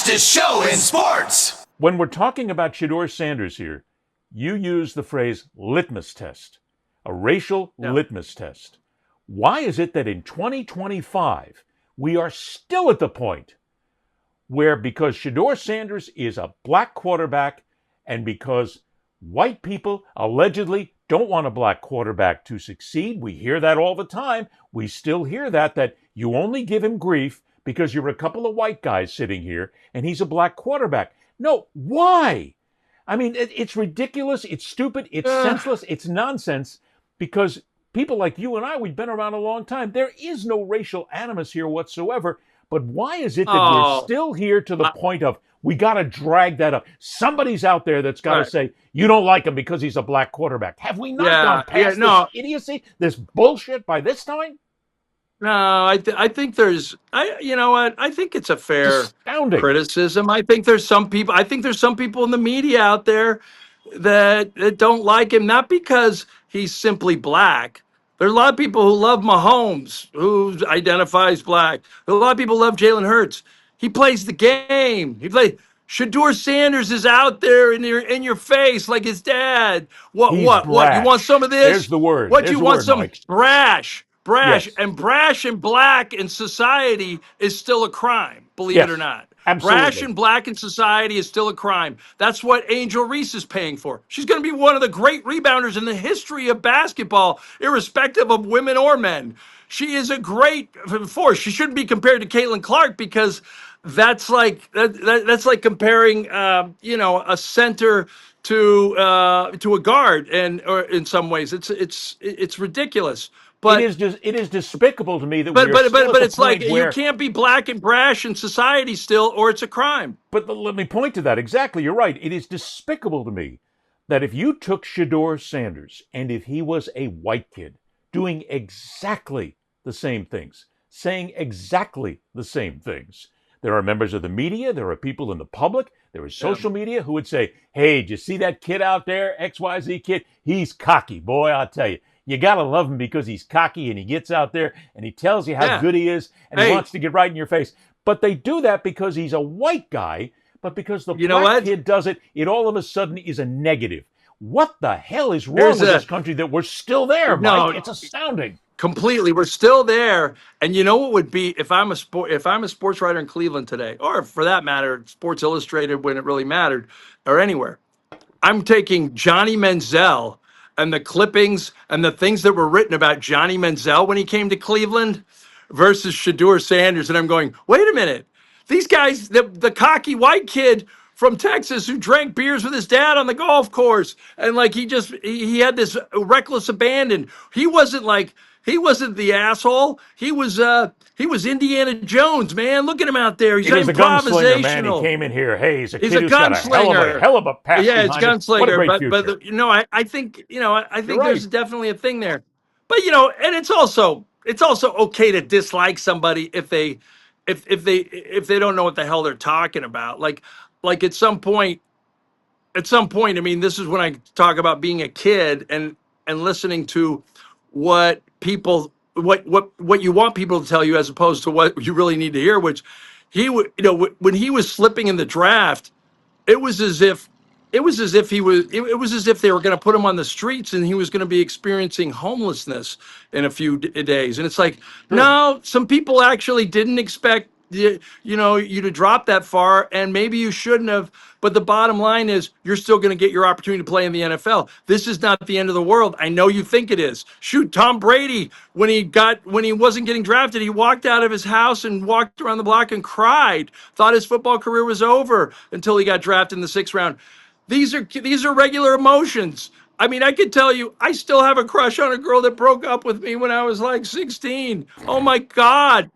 fastest show in sports. When we're talking about SHEDEUR Sanders here, you use the phrase litmus test, a racial litmus test. Why is it that in 2025, we are still at the point where, because SHEDEUR Sanders is a black quarterback and because white people allegedly don't want a black quarterback to succeed, we hear that all the time. We still hear that you only give him grief because you're a couple of white guys sitting here and he's a black quarterback. No, why? I mean, it's ridiculous, it's stupid, it's senseless, it's nonsense, because people like you and I, we've been around a long time. There is no racial animus here whatsoever. But why is it that we're still here to the point of we got to drag that up? Somebody's out there that's got to say, you don't like him because he's a black quarterback. Have we not gone past this idiocy, this bullshit by this time? No, I think there's, you know what? I think it's a fair criticism. I think there's some people in the media out there that don't like him, not because he's simply black. There's a lot of people who love Mahomes, who identifies black. There's a lot of people who love Jalen Hurts. He plays the game. SHEDEUR Sanders is out there in your face like his dad. What? You want some of this? There's the word. What, you want some brash? Yes. And brash and black in society is still a crime, believe it or not. Absolutely. Brash and black in society is still a crime. That's what Angel Reese is paying for. She's going to be one of the great rebounders in the history of basketball, irrespective of women or men. She is a great force. She shouldn't be compared to Caitlin Clark because that's like comparing a center to a guard, or in some ways it's ridiculous. But it is despicable to me that but it's like you can't be black and brash in society still, or it's a crime. But let me point to that. Exactly, you're right. It is despicable to me that if you took SHEDEUR Sanders and if he was a white kid doing exactly the same things, saying exactly the same things, there are members of the media, there are people in the public, there is social media who would say, hey, did you see that kid out there, XYZ kid? He's cocky, boy, I'll tell you. You got to love him because he's cocky and he gets out there and he tells you how good he is and he wants to get right in your face. But they do that because he's a white guy, but because the black kid does it, it all of a sudden is a negative. What the hell is wrong with this country that we're still there, Mike? It's astounding. Completely. We're still there. And you know what would be, if I'm a sports writer in Cleveland today, or for that matter, Sports Illustrated when it really mattered, or anywhere, I'm taking Johnny Manziel and the clippings and the things that were written about Johnny Manziel when he came to Cleveland versus SHEDEUR Sanders. And I'm going, wait a minute. These guys, the cocky white kid from Texas who drank beers with his dad on the golf course. And like he had this reckless abandon. He wasn't the asshole. He was Indiana Jones, man. Look at him out there. He's a gunslinger, man. He came in here. Hey, he's a kid who's got a hell of a pass. Yeah, it's gunslinger. But I think there's definitely a thing there. But and it's also okay to dislike somebody if they don't know what the hell they're talking about. Like at some point, I mean, this is when I talk about being a kid and listening to what you want people to tell you as opposed to what you really need to hear, which when he was slipping in the draft, it was as if they were going to put him on the streets and he was going to be experiencing homelessness in a few days. And it's like, no, some people actually didn't expect you to drop that far, and maybe you shouldn't have. But the bottom line is you're still going to get your opportunity to play in the NFL. This is not the end of the world. I know you think it is. Shoot, Tom Brady, when he wasn't getting drafted, he walked out of his house and walked around the block and cried, thought his football career was over until he got drafted in the 6th round. These are regular emotions. I mean, I could tell you, I still have a crush on a girl that broke up with me when I was like 16. Oh my God.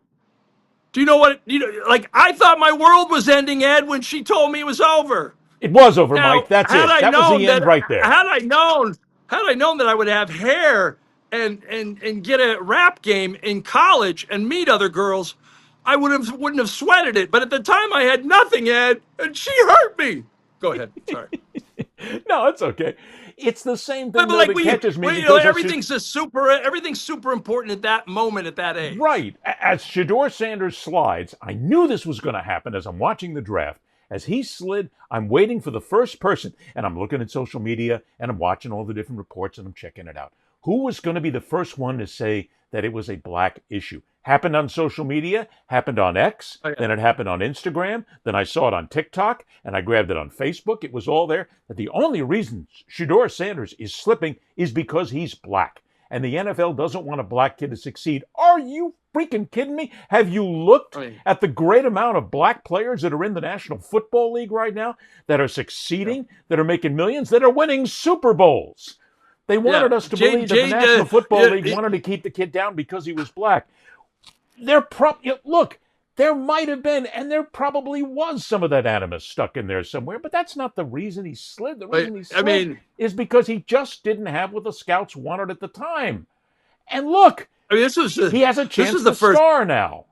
Do you know what? Like, I thought my world was ending, Ed, when she told me it was over. It was over, now, Mike. That's it. That was the end right there. Had I known that I would have hair and get a rap game in college and meet other girls, I wouldn't have sweated it. But at the time, I had nothing, Ed, and she hurt me. Go ahead. Sorry. No, it's okay. It's the same thing that catches me. Everything's super important at that moment, at that age. Right. As SHEDEUR Sanders slides, I knew this was going to happen as I'm watching the draft. As he slid, I'm waiting for the first person, and I'm looking at social media, and I'm watching all the different reports, and I'm checking it out. Who was going to be the first one to say that it was a black issue? Happened on social media, happened on X, then it happened on Instagram, then I saw it on TikTok, and I grabbed it on Facebook. It was all there. That the only reason SHEDEUR Sanders is slipping is because he's black. And the NFL doesn't want a black kid to succeed. Are you freaking kidding me? Have you looked at the great amount of black players that are in the National Football League right now that are succeeding, that are making millions, that are winning Super Bowls? They wanted us to believe that the National Football League wanted to keep the kid down because he was black. Look, there might have been, and there probably was some of that animus stuck in there somewhere, but that's not the reason he slid. The reason he slid is because he just didn't have what the scouts wanted at the time. And look, he has a chance to star now.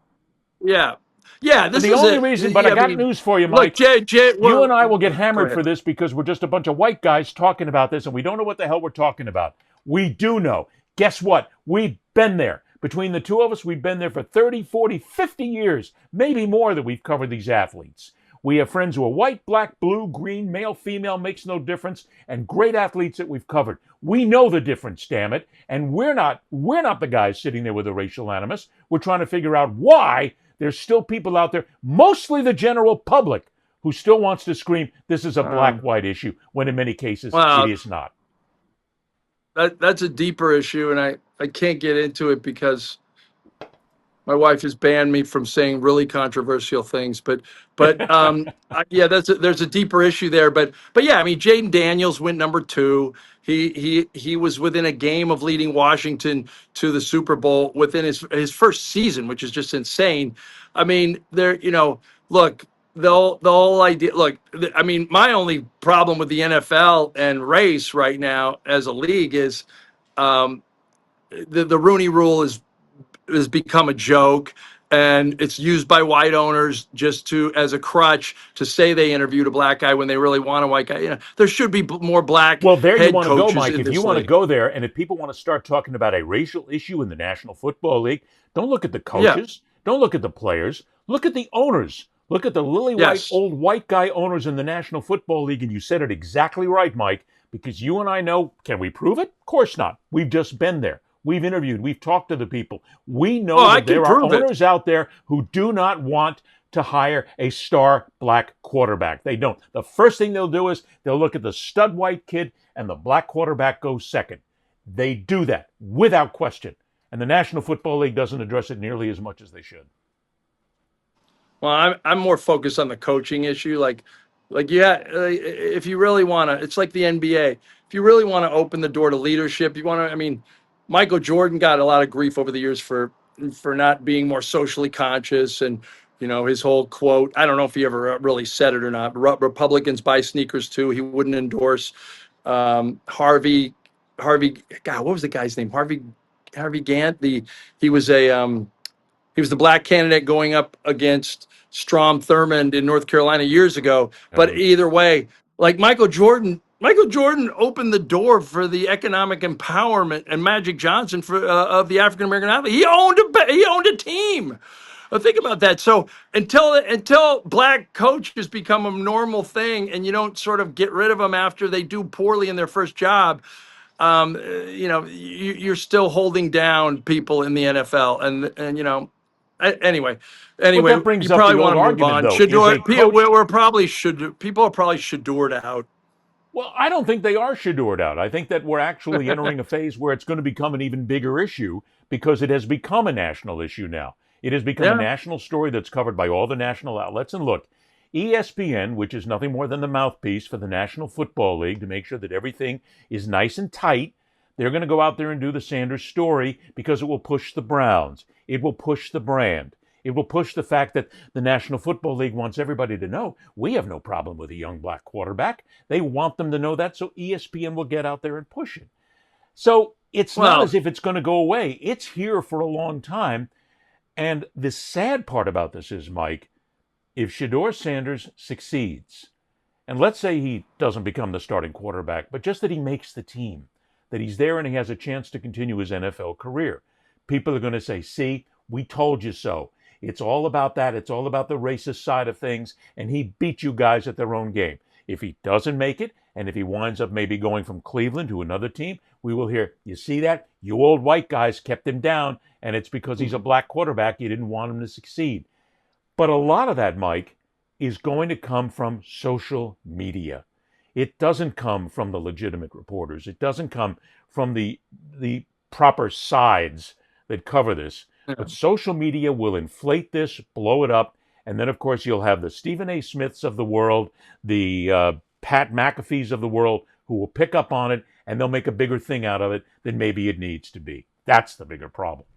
Yeah. Yeah, this is the only reason, but I got news for you, Mike. Look, you and I will get hammered for this because we're just a bunch of white guys talking about this, and we don't know what the hell we're talking about. We do know. Guess what? We've been there. Between the two of us, we've been there for 30, 40, 50 years, maybe more that we've covered these athletes. We have friends who are white, black, blue, green, male, female, makes no difference, and great athletes that we've covered. We know the difference, damn it, and we're not the guys sitting there with a racial animus. We're trying to figure out why there's still people out there, mostly the general public, who still wants to scream, this is a black-white issue, when in many cases it is not. That's a deeper issue, and I can't get into it because my wife has banned me from saying really controversial things. But yeah, there's a deeper issue there. But yeah, I mean, Jaden Daniels went number 2. He was within a game of leading Washington to the Super Bowl within his first season, which is just insane. I mean, look. The whole idea. Look, I mean, my only problem with the NFL and race right now as a league is the Rooney Rule has become a joke, and it's used by white owners just as a crutch to say they interviewed a black guy when they really want a white guy. There should be more black. Well, there you want to go, Mike. If you want to go there, and if people want to start talking about a racial issue in the National Football League, don't look at the coaches. Don't look at the players. Look at the owners. Look at the lily-white, old white guy owners in the National Football League, and you said it exactly right, Mike, because you and I know, can we prove it? Of course not. We've just been there. We've interviewed. We've talked to the people. We know that there are owners out there who do not want to hire a star black quarterback. They don't. The first thing they'll do is they'll look at the stud white kid, and the black quarterback goes second. They do that without question. And the National Football League doesn't address it nearly as much as they should. Well, I'm more focused on the coaching issue. If you really want to, it's like the NBA. If you really want to open the door to leadership, Michael Jordan got a lot of grief over the years for not being more socially conscious, and his whole quote. I don't know if he ever really said it or not. Republicans buy sneakers too. He wouldn't endorse Harvey. God, what was the guy's name? Harvey Gantt. He was the black candidate going up against Strom Thurmond in North Carolina years ago. But either way, like Michael Jordan opened the door for the economic empowerment and Magic Johnson of the African American athlete. He owned a team. Think about that. So until black coaches become a normal thing, and you don't sort of get rid of them after they do poorly in their first job, you're still holding down people in the NFL, and Anyway, that brings you up probably the want old to move argument, on. though, People are probably SHEDEUR'd out. Well, I don't think they are SHEDEUR'd out. I think that we're actually entering a phase where it's going to become an even bigger issue because it has become a national issue now. It has become a national story that's covered by all the national outlets. And look, ESPN, which is nothing more than the mouthpiece for the National Football League to make sure that everything is nice and tight, they're going to go out there and do the Sanders story because it will push the Browns. It will push the brand. It will push the fact that the National Football League wants everybody to know we have no problem with a young black quarterback. They want them to know that, so ESPN will get out there and push it. So it's not as if it's going to go away. It's here for a long time. And the sad part about this is, Mike, if SHEDEUR Sanders succeeds, and let's say he doesn't become the starting quarterback, but just that he makes the team, that he's there and he has a chance to continue his NFL career, people are going to say, see, we told you so. It's all about that. It's all about the racist side of things. And he beat you guys at their own game. If he doesn't make it, and if he winds up maybe going from Cleveland to another team, we will hear, you see that? You old white guys kept him down, and it's because he's a black quarterback. You didn't want him to succeed. But a lot of that, Mike, is going to come from social media. It doesn't come from the legitimate reporters. It doesn't come from the proper sides that cover this. But social media will inflate this, blow it up, and then, of course, you'll have the Stephen A. Smiths of the world, the Pat McAfees of the world, who will pick up on it, and they'll make a bigger thing out of it than maybe it needs to be. That's the bigger problem.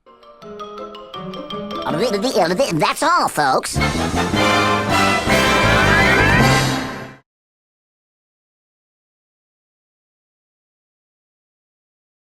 That's all, folks.